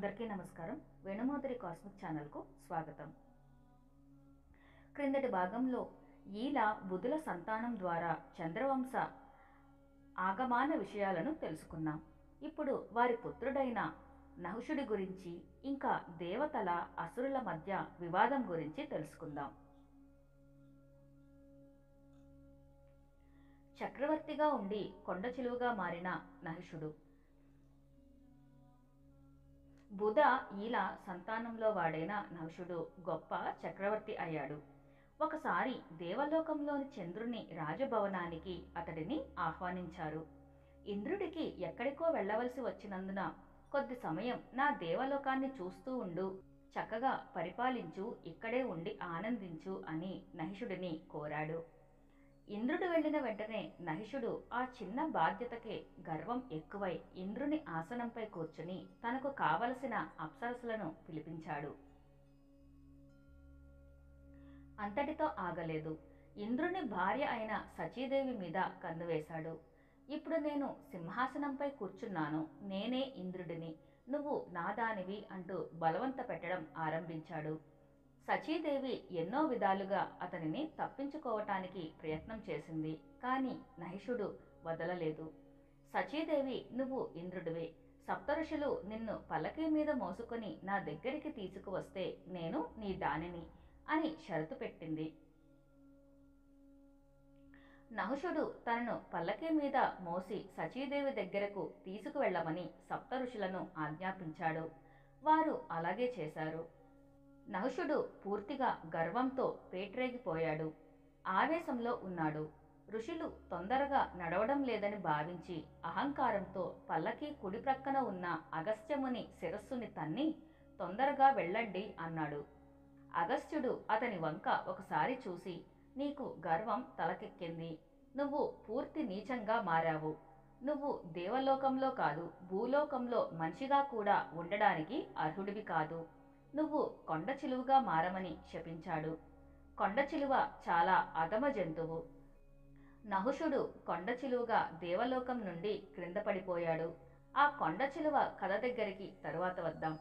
అందరికీ నమస్కారం. వేణుమాధురి కాస్మిక్ ఛానల్కు స్వాగతం. క్రిందటి భాగంలో ఈల బుధుల సంతానం ద్వారా చంద్రవంశ ఆగమాన విషయాలను తెలుసుకున్నాం. ఇప్పుడు వారి పుత్రుడైన నహుషుడి గురించి ఇంకా దేవతల అసురుల మధ్య వివాదం గురించి తెలుసుకుందాం. చక్రవర్తిగా ఉండి కొండ చిలువగా మారిన నహుషుడు బుధ ఈల సంతానంలో వాడైన నహుషుడు గొప్ప చక్రవర్తి అయ్యాడు. ఒకసారి దేవలోకంలోని చంద్రుని రాజభవనానికి అతడిని ఆహ్వానించారు. ఇంద్రుడికి ఎక్కడికో వెళ్ళవలసి వచ్చినందున కొద్ది సమయం నా దేవలోకాన్ని చూస్తూ ఉండు, చక్కగా పరిపాలించు, ఇక్కడే ఉండి ఆనందించు అని నహిషుడిని కోరాడు. ఇంద్రుడు వెళ్ళిన వెంటనే నహిషుడు ఆ చిన్న బాధ్యతకే గర్వం ఎక్కువై ఇంద్రుని ఆసనంపై కూర్చుని తనకు కావలసిన అప్సరసలను పిలిపించాడు. అంతటితో ఆగలేదు. ఇంద్రుని భార్య అయిన సచీదేవి మీద కన్ను వేశాడు. ఇప్పుడు నేను సింహాసనంపై కూర్చున్నాను, నేనే ఇంద్రుడిని, నువ్వు నా దానివి అంటూ బలవంత పెట్టడం ఆరంభించాడు. సచీదేవి ఎన్నో విధాలుగా అతనిని తప్పించుకోవటానికి ప్రయత్నం చేసింది. కానీ నహిషుడు వదలలేదు. సచీదేవి, నువ్వు ఇంద్రుడివే, సప్తఋషులు నిన్ను పల్లకీ మీద మోసుకొని నా దగ్గరికి తీసుకువస్తే నేను నీ దానిని అని షరతు పెట్టింది. నహుషుడు తనను పల్లకీ మీద మోసి సచీదేవి దగ్గరకు తీసుకువెళ్లమని సప్తఋషులను ఆజ్ఞాపించాడు. వారు అలాగే చేశారు. నహుషుడు పూర్తిగా గర్వంతో పేట్రేగిపోయాడు. ఆవేశంలో ఉన్నాడు. ఋషులు తొందరగా నడవడం లేదని భావించి అహంకారంతో పల్లకి కుడి ప్రక్కన ఉన్న అగస్త్యముని శిరస్సుని తన్ని తొందరగా వెళ్ళండి అన్నాడు. అగస్త్యుడు అతని వంక ఒకసారి చూసి, నీకు గర్వం తలకెక్కింది, నువ్వు పూర్తి నీచంగా మారావు, నువ్వు దేవలోకంలో కాదు భూలోకంలో మనిషిగా కూడా ఉండడానికి అర్హుడివి కాదు, నువ్వు కొండ చిలువగా మారమని శపించాడు. కొండ చిలువ చాలా అధమ జంతువు. నహుషుడు కొండ చిలువగా దేవలోకం నుండి క్రింద పడిపోయాడు. ఆ కొండ చిలువ కథ దగ్గరికి తరువాత వద్దాం.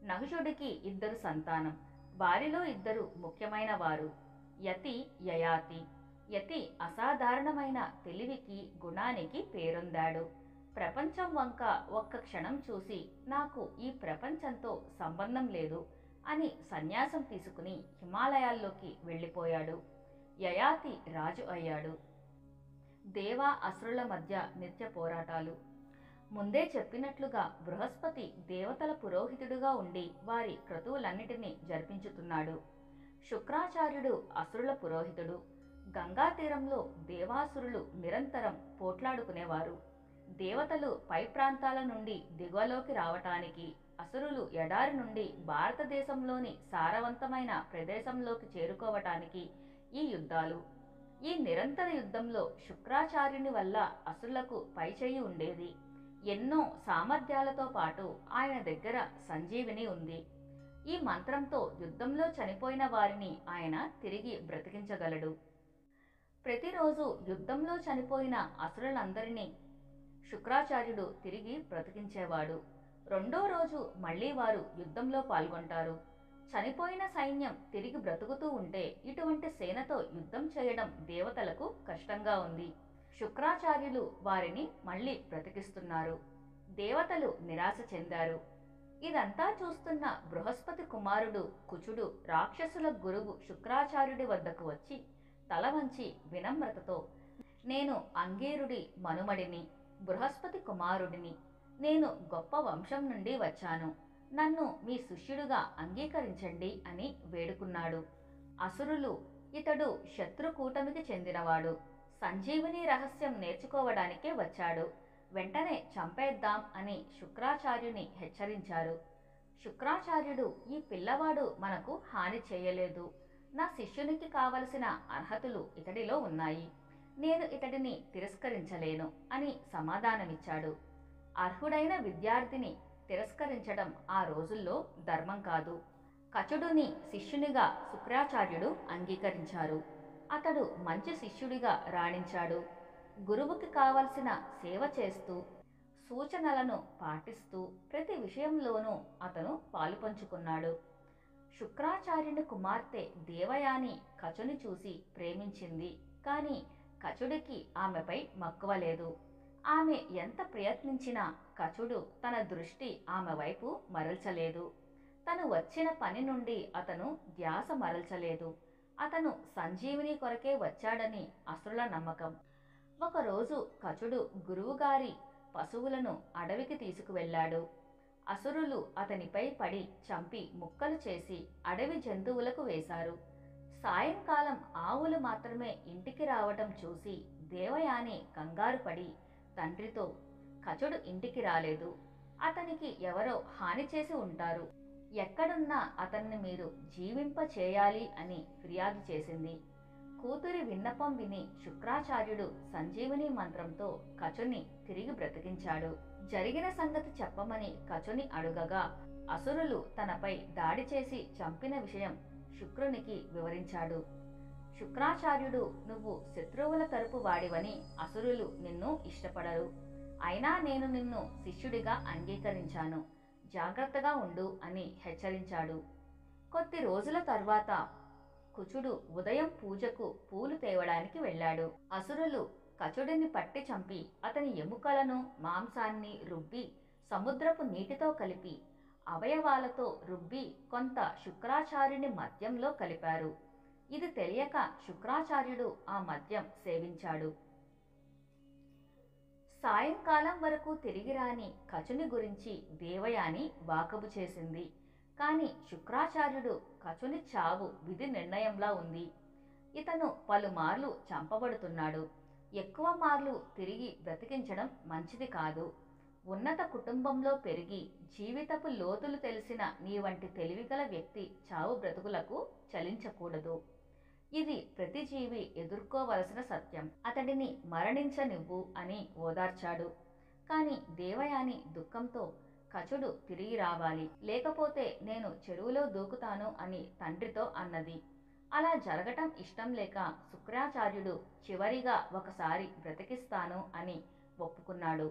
నహుషుడికి ఇద్దరు సంతానం. వారిలో ఇద్దరు ముఖ్యమైన వారు యతి, యయాతి. యతి అసాధారణమైన తెలివికి, గుణానికి పేరొందాడు. ప్రపంచం వంక ఒక్క క్షణం చూసి నాకు ఈ ప్రపంచంతో సంబంధం లేదు అని సన్యాసం తీసుకుని హిమాలయాల్లోకి వెళ్ళిపోయాడు. యయాతి రాజు అయ్యాడు. దేవ అసురుల మధ్య నిత్య పోరాటాలు. ముందే చెప్పినట్లుగా బృహస్పతి దేవతల పురోహితుడుగా ఉండి వారి క్రతువులన్నిటినీ జరిపించుతున్నాడు. శుక్రాచార్యుడు అసురుల పురోహితుడు. గంగా తీరంలో దేవాసురులు నిరంతరం పోట్లాడుకునేవారు. దేవతలు పై ప్రాంతాల నుండి దిగువలోకి రావటానికి, అసురులు ఎడారి నుండి భారతదేశంలోని సారవంతమైన ప్రదేశంలోకి చేరుకోవటానికి ఈ యుద్ధాలు. ఈ నిరంతర యుద్ధంలో శుక్రాచార్యుని వల్ల అసురులకు పైచేయి ఉండేది. ఎన్నో సామర్థ్యాలతో పాటు ఆయన దగ్గర సంజీవిని ఉంది. ఈ మంత్రంతో యుద్ధంలో చనిపోయిన వారిని ఆయన తిరిగి బ్రతికించగలడు. ప్రతిరోజు యుద్ధంలో చనిపోయిన అసురులందరినీ శుక్రాచార్యుడు తిరిగి బ్రతికించేవాడు. రెండో రోజు మళ్లీ వారు యుద్ధంలో పాల్గొంటారు. చనిపోయిన సైన్యం తిరిగి బ్రతుకుతూ ఉంటే ఇటువంటి సేనతో యుద్ధం చేయడం దేవతలకు కష్టంగా ఉంది. శుక్రాచార్యులు వారిని మళ్లీ బ్రతికిస్తున్నారు. దేవతలు నిరాశ చెందారు. ఇదంతా చూస్తున్న బృహస్పతి కుమారుడు కుచుడు రాక్షసుల గురువు శుక్రాచార్యుడి వద్దకు వచ్చి తల వంచి వినమ్రతతో, నేను అంగీరుడి మనుమడిని, బృహస్పతి కుమారుడిని, నేను గొప్ప వంశం నుండి వచ్చాను, నన్ను మీ శిష్యుడుగా అంగీకరించండి అని వేడుకున్నాడు. అసురులు, ఇతడు శత్రుకూటమికి చెందినవాడు, సంజీవిని రహస్యం నేర్చుకోవడానికే వచ్చాడు, వెంటనే చంపేద్దాం అని శుక్రాచార్యుని హెచ్చరించారు. శుక్రాచార్యుడు, ఈ పిల్లవాడు మనకు హాని చేయలేదు, నా శిష్యునికి కావలసిన అర్హతలు ఇతడిలో ఉన్నాయి, నేను ఇతడిని తిరస్కరించలేను అని సమాధానమిచ్చాడు. అర్హుడైన విద్యార్థిని తిరస్కరించడం ఆ రోజుల్లో ధర్మం కాదు. కచుడుని శిష్యునిగా శుక్రాచార్యుడు అంగీకరించారు. అతడు మంచి శిష్యుడిగా రాణించాడు. గురువుకి కావలసిన సేవ చేస్తూ సూచనలను పాటిస్తూ ప్రతి విషయంలోనూ అతను పాలుపంచుకున్నాడు. శుక్రాచార్యుని కుమార్తె దేవయాని కచుని చూసి ప్రేమించింది. కానీ కచుడికి ఆమెపై మక్కువ లేదు. ఆమె ఎంత ప్రయత్నించినా కచుడు తన దృష్టి ఆమె వైపు మరల్చలేదు. తను వచ్చిన పని నుండి అతను ధ్యాస మరల్చలేదు. అతను సంజీవిని కొరకే వచ్చాడని అసురుల నమ్మకం. ఒకరోజు కచుడు గురువుగారి పశువులను అడవికి తీసుకువెళ్ళాడు. అసురులు అతనిపై పడి చంపి ముక్కలు చేసి అడవి జంతువులకు వేశారు. సాయంకాలం ఆవులు మాత్రమే ఇంటికి రావటం చూసి దేవయాని కంగారు పడి తండ్రితో, కచుడు ఇంటికి రాలేదు, అతనికి ఎవరో హాని చేసి ఉంటారు, ఎక్కడున్నా అతన్ని మీరు జీవింప చేయాలి అని ఫిర్యాదు చేసింది. కూతురి విన్నపం విని శుక్రాచార్యుడు సంజీవని మంత్రంతో కచుని తిరిగి బ్రతికించాడు. జరిగిన సంగతి చెప్పమని కచుని అడుగగా అసురులు తనపై దాడి చేసి చంపిన విషయం శుక్రునికి వివరించాడు. శుక్రాచార్యుడు, నువ్వు శత్రువుల తరపు వాడివని అసురులు నిన్ను ఇష్టపడరు. అయినా నేను నిన్ను శిష్యుడిగా అంగీకరించాను, జాగ్రత్తగా ఉండు అని హెచ్చరించాడు. కొద్ది రోజుల తర్వాత కుచుడు ఉదయం పూజకు పూలు తేవడానికి వెళ్ళాడు. అసురులు కచుడిని పట్టి చంపి అతని ఎముకలను మాంసాన్ని రుబ్బి సముద్రపు నీటితో కలిపి అవయవాలతో రుబ్బి కొంత శుక్రాచార్యుని మద్యంలో కలిపారు. ఇది తెలియక శుక్రాచార్యుడు ఆ మద్యం సేవించాడు. సాయంకాలం వరకు తిరిగి రాని కచుని గురించి దేవయాని వాకబు చేసింది. కానీ శుక్రాచార్యుడు కచుని చావు విధి నిర్ణయంలా ఉంది. ఇతను పలుమార్లు చంపబడుతున్నాడు. ఎక్కువ మార్లు తిరిగి బ్రతికించడం మంచిది కాదు. ఉన్నత కుటుంబంలో పెరిగి జీవితపు లోతులు తెలిసిన నీ వంటి తెలివిగల వ్యక్తి చావు బ్రతుకులకు చలించకూడదు. ఇది ప్రతి జీవి ఎదుర్కోవలసిన సత్యం. అతడిని మరణించనివ్వు అని ఓదార్చాడు. కానీ దేవయాని దుఃఖంతో, కచుడు తిరిగి రావాలి, లేకపోతే నేను చెరువులో దూకుతాను అని తండ్రితో అన్నది. అలా జరగటం ఇష్టం లేక శుక్రాచార్యుడు చివరిగా ఒకసారి బ్రతికిస్తాను అని ఒప్పుకున్నాడు.